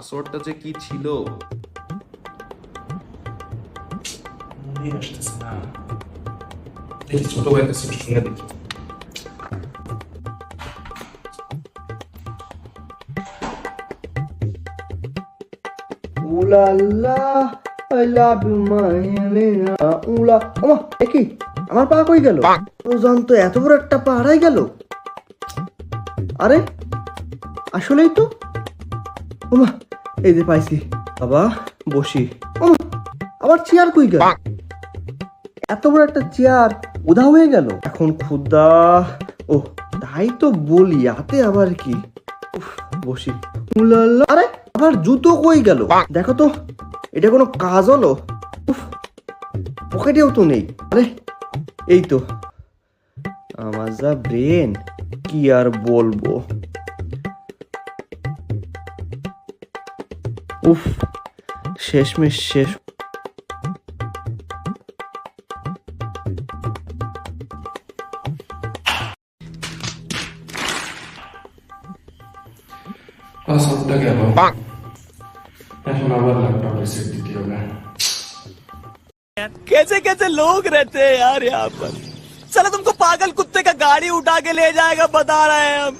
পাসওয়ার্ডটা যে কি ছিল? মনে আসতেছে না। দেখি ছোট ভাইয়ের কাছে একটু শুনে দেখি। উলাল্লা আই লাভ ইউ মাইলেনা উলা ওমা একই আমার পা কই গেল? ওজন তো এত বড় একটা পা হারাই গেল। আরে আসলেই তো। ওমা এই যে পাইছি। বাবা বসি। ওমা আবার চেয়ার কই গেল? এত বড় একটা চেয়ার উধাও হয়ে গেল। এখন খুদা। ও তাই তো বলি হাতে আবার কি। উফ, বসি। উলাল্লা আরে আবার জুতো কই গেল? দেখো তো এটা কোনো কাজ হলো? উফ, পকেটেও তো নেই। আরে এই তো আমার যা ব্রেন কি আর বলবো। উফ শেষমেশ শেষ। পাসওয়ার্ডটা গেল। এখন আবার ল্যাপটপ রিসেট দিতে হবে। कैसे कैसे लोग रहते हैं यार यहाँ पर। चलो तुमको पागल कुत्ते का गाड़ी उठा के ले जाएगा बता रहे हैं हम।